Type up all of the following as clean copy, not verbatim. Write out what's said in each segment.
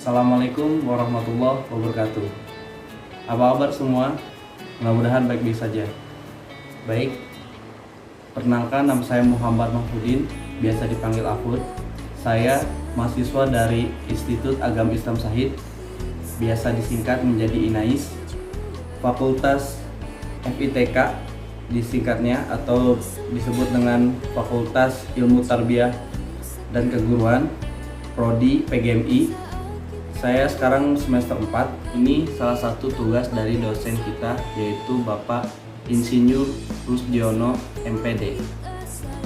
Assalamualaikum warahmatullahi wabarakatuh. Apa kabar semua? Mudah-mudahan baik-baik saja. Baik, perkenalkan nama saya Muhammad Mahfudin, biasa dipanggil Afud. Saya mahasiswa dari Institut Agama Islam Syahid, biasa disingkat menjadi INAIS, Fakultas FITK disingkatnya, atau disebut dengan Fakultas Ilmu Tarbiyah dan Keguruan, Prodi PGMI. Saya sekarang semester 4. Ini salah satu tugas dari dosen kita, yaitu Bapak Insinyur Rusdiono MPD.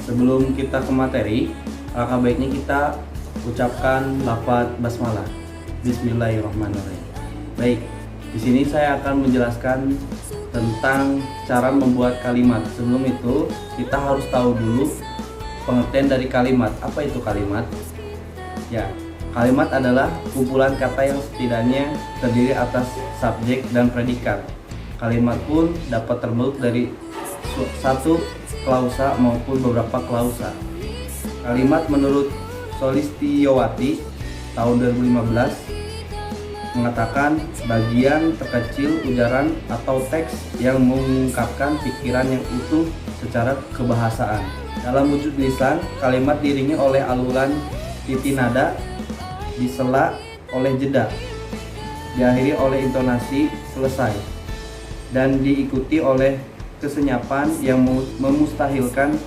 Sebelum kita ke materi, alangkah baiknya kita ucapkan lafaz basmalah. Bismillahirrahmanirrahim. Baik, di sini saya akan menjelaskan tentang cara membuat kalimat. Sebelum itu, kita harus tahu dulu pengertian dari kalimat. Apa itu kalimat? Ya, kalimat adalah kumpulan kata yang setidaknya terdiri atas subjek dan predikat. Kalimat pun dapat terbentuk dari satu klausa maupun beberapa klausa. Kalimat menurut Solistiyowati tahun 2015 mengatakan bagian terkecil ujaran atau teks yang mengungkapkan pikiran yang utuh secara kebahasaan. Dalam wujud lisan, kalimat diiringi oleh aluran titi nada, disela oleh jeda, diakhiri oleh intonasi selesai, dan diikuti oleh kesenyapan yang memustahilkan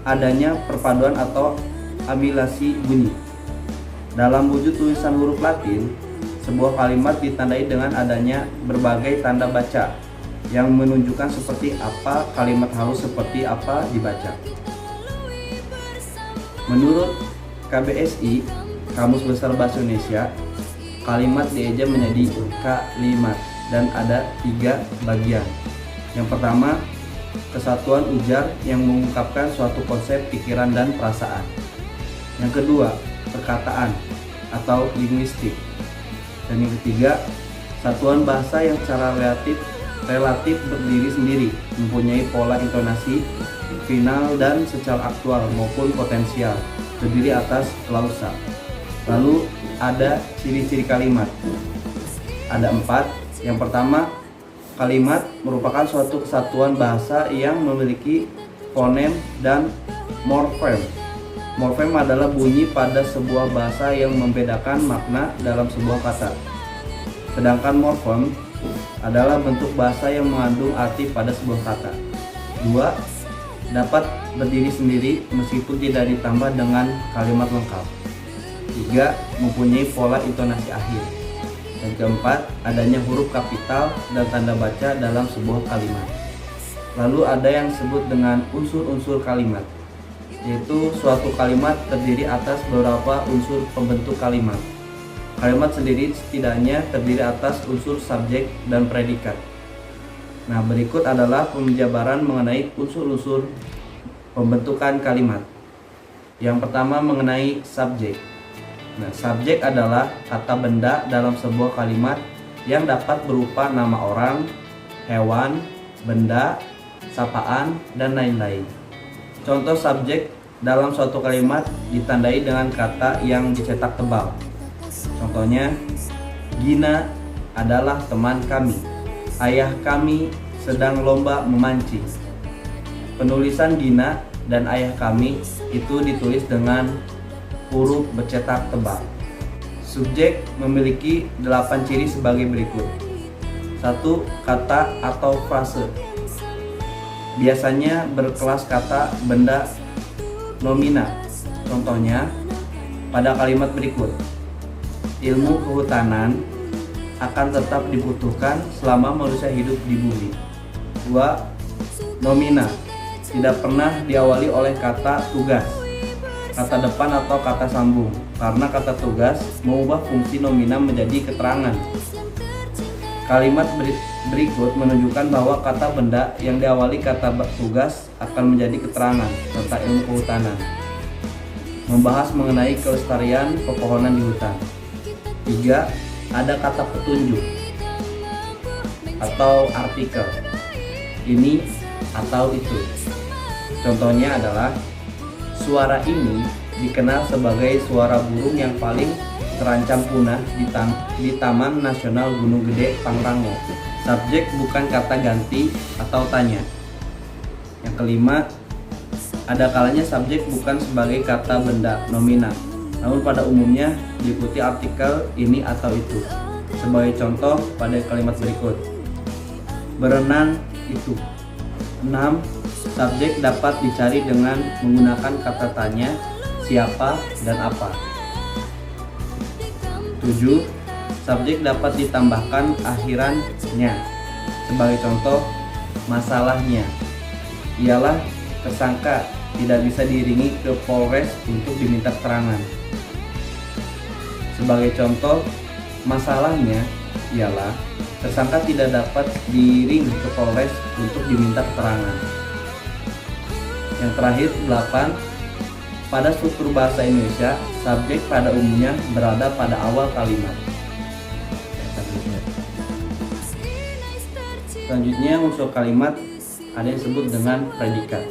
adanya perpaduan atau amilasi bunyi. Dalam wujud tulisan huruf Latin, sebuah kalimat ditandai dengan adanya berbagai tanda baca yang menunjukkan seperti apa kalimat harus seperti apa dibaca. Menurut KBSI, Kamus Besar Bahasa Indonesia, kalimat dieja menjadi kalimat dan ada 3 bagian. Yang pertama, kesatuan ujar yang mengungkapkan suatu konsep, pikiran, dan perasaan. Yang kedua, perkataan atau linguistik. Dan yang ketiga, satuan bahasa yang secara relatif berdiri sendiri, mempunyai pola intonasi, final, dan secara aktual maupun potensial, terdiri atas klausa. Lalu ada ciri-ciri kalimat. Ada 4. Yang pertama, kalimat merupakan suatu kesatuan bahasa yang memiliki fonem dan morfem. Morfem adalah bunyi pada sebuah bahasa yang membedakan makna dalam sebuah kata. Sedangkan morfem adalah bentuk bahasa yang mengandung arti pada sebuah kata. 2. Dapat berdiri sendiri meskipun tidak ditambah dengan kalimat lengkap. 3. Mempunyai pola intonasi akhir. Dan keempat, adanya huruf kapital dan tanda baca dalam sebuah kalimat. Lalu ada yang disebut dengan unsur-unsur kalimat, yaitu suatu kalimat terdiri atas beberapa unsur pembentuk kalimat. Kalimat sendiri setidaknya terdiri atas unsur subjek dan predikat. Nah, berikut adalah penjabaran mengenai unsur-unsur pembentukan kalimat. Yang pertama mengenai subjek. Nah, subjek adalah kata benda dalam sebuah kalimat yang dapat berupa nama orang, hewan, benda, sapaan, dan lain-lain. Contoh subjek dalam suatu kalimat ditandai dengan kata yang dicetak tebal. Contohnya, Gina adalah teman kami. Ayah kami sedang lomba memancing. Penulisan Gina dan ayah kami itu ditulis dengan huruf bercetak tebal. Subjek memiliki 8 ciri sebagai berikut. 1. Kata atau frase. Biasanya berkelas kata, benda, nomina. Contohnya, pada kalimat berikut, ilmu kehutanan akan tetap dibutuhkan selama manusia hidup di bumi. 2. Nomina. Tidak pernah diawali oleh kata tugas, kata depan atau kata sambung, karena kata tugas mengubah fungsi nomina menjadi keterangan. Kalimat berikut menunjukkan bahwa kata benda yang diawali kata tugas akan menjadi keterangan tentang ilmu kehutanan. Membahas mengenai kelestarian pepohonan di hutan. 3. Ada kata petunjuk atau artikel. Ini atau itu. Contohnya adalah suara ini dikenal sebagai suara burung yang paling terancam punah di Taman Nasional Gunung Gede Pangrango. Subjek bukan kata ganti atau tanya. Yang kelima, ada kalanya subjek bukan sebagai kata benda nominal, namun pada umumnya diikuti artikel ini atau itu. Sebagai contoh pada kalimat berikut: berenang itu. 6. Subjek dapat dicari dengan menggunakan kata tanya, siapa, dan apa. 7. Subjek dapat ditambahkan akhirannya. Sebagai contoh, masalahnya ialah tersangka tidak bisa diiringi ke Polres untuk diminta keterangan. Sebagai contoh, masalahnya ialah tersangka tidak dapat diiring ke Polres untuk diminta keterangan. Yang terakhir, 8. Pada struktur bahasa Indonesia, subjek pada umumnya berada pada awal kalimat. Selanjutnya, unsur kalimat ada yang disebut dengan predikat.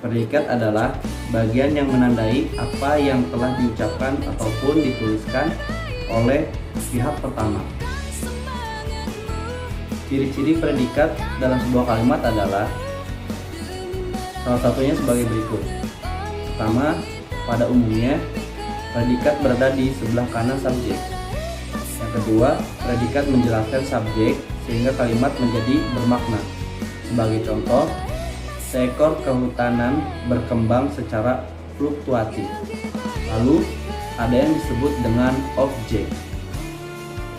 Predikat adalah bagian yang menandai apa yang telah diucapkan ataupun dituliskan oleh pihak pertama. Ciri-ciri predikat dalam sebuah kalimat adalah salah satunya sebagai berikut. Pertama, pada umumnya predikat berada di sebelah kanan subjek. Yang kedua, predikat menjelaskan subjek sehingga kalimat menjadi bermakna. Sebagai contoh, seekor kehutanan berkembang secara fluktuatif. Lalu, ada yang disebut dengan objek.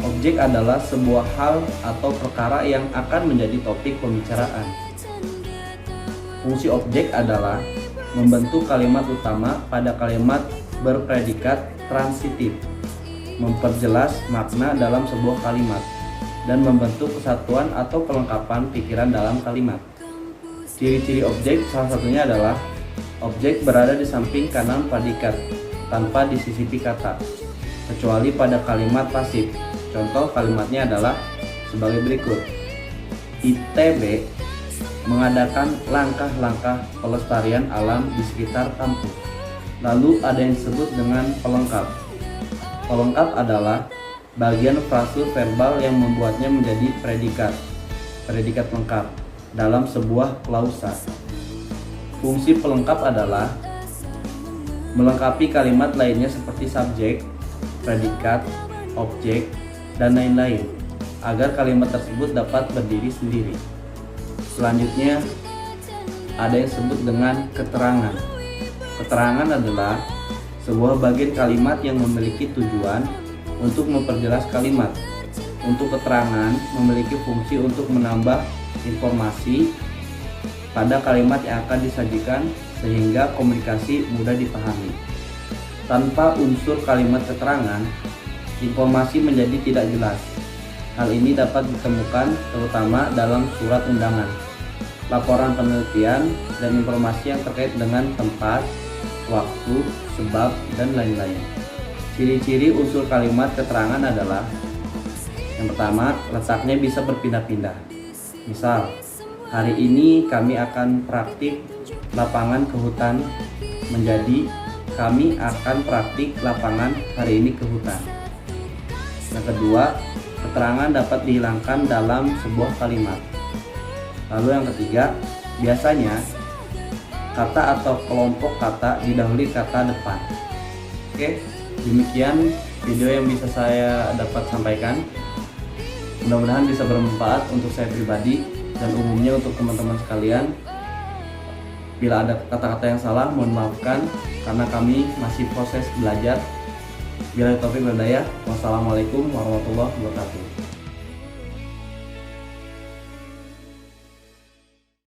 Objek adalah sebuah hal atau perkara yang akan menjadi topik pembicaraan. Fungsi objek adalah membentuk kalimat utama pada kalimat berpredikat transitif, memperjelas makna dalam sebuah kalimat, dan membentuk kesatuan atau kelengkapan pikiran dalam kalimat. Ciri-ciri objek salah satunya adalah objek berada di samping kanan predikat tanpa disisipi kata, kecuali pada kalimat pasif. Contoh kalimatnya adalah sebagai berikut: ITB mengadakan langkah-langkah pelestarian alam di sekitar kampus. Lalu ada yang disebut dengan pelengkap. Pelengkap adalah bagian frase verbal yang membuatnya menjadi predikat lengkap dalam sebuah klausa. Fungsi pelengkap adalah melengkapi kalimat lainnya seperti subjek, predikat, objek, dan lain-lain agar kalimat tersebut dapat berdiri sendiri. Selanjutnya ada yang disebut dengan keterangan. Keterangan adalah sebuah bagian kalimat yang memiliki tujuan untuk memperjelas kalimat. Untuk keterangan memiliki fungsi untuk menambah informasi pada kalimat yang akan disajikan sehingga komunikasi mudah dipahami. Tanpa unsur kalimat keterangan, informasi menjadi tidak jelas. Hal ini dapat ditemukan terutama dalam surat undangan, laporan penelitian, dan informasi yang terkait dengan tempat, waktu, sebab, dan lain-lain. Ciri-ciri unsur kalimat keterangan adalah: yang pertama, letaknya bisa berpindah-pindah. Misal, hari ini kami akan praktik lapangan ke hutan, menjadi kami akan praktik lapangan hari ini ke hutan. Yang kedua, keterangan dapat dihilangkan dalam sebuah kalimat. Lalu yang ketiga, biasanya kata atau kelompok kata didahului kata depan. Oke, demikian video yang bisa saya dapat sampaikan. Mudah-mudahan bisa bermanfaat untuk saya pribadi dan umumnya untuk teman-teman sekalian. Bila ada kata-kata yang salah, mohon maafkan karena kami masih proses belajar. Bila taufiq wal hidayah. Wassalamualaikum warahmatullahi wabarakatuh.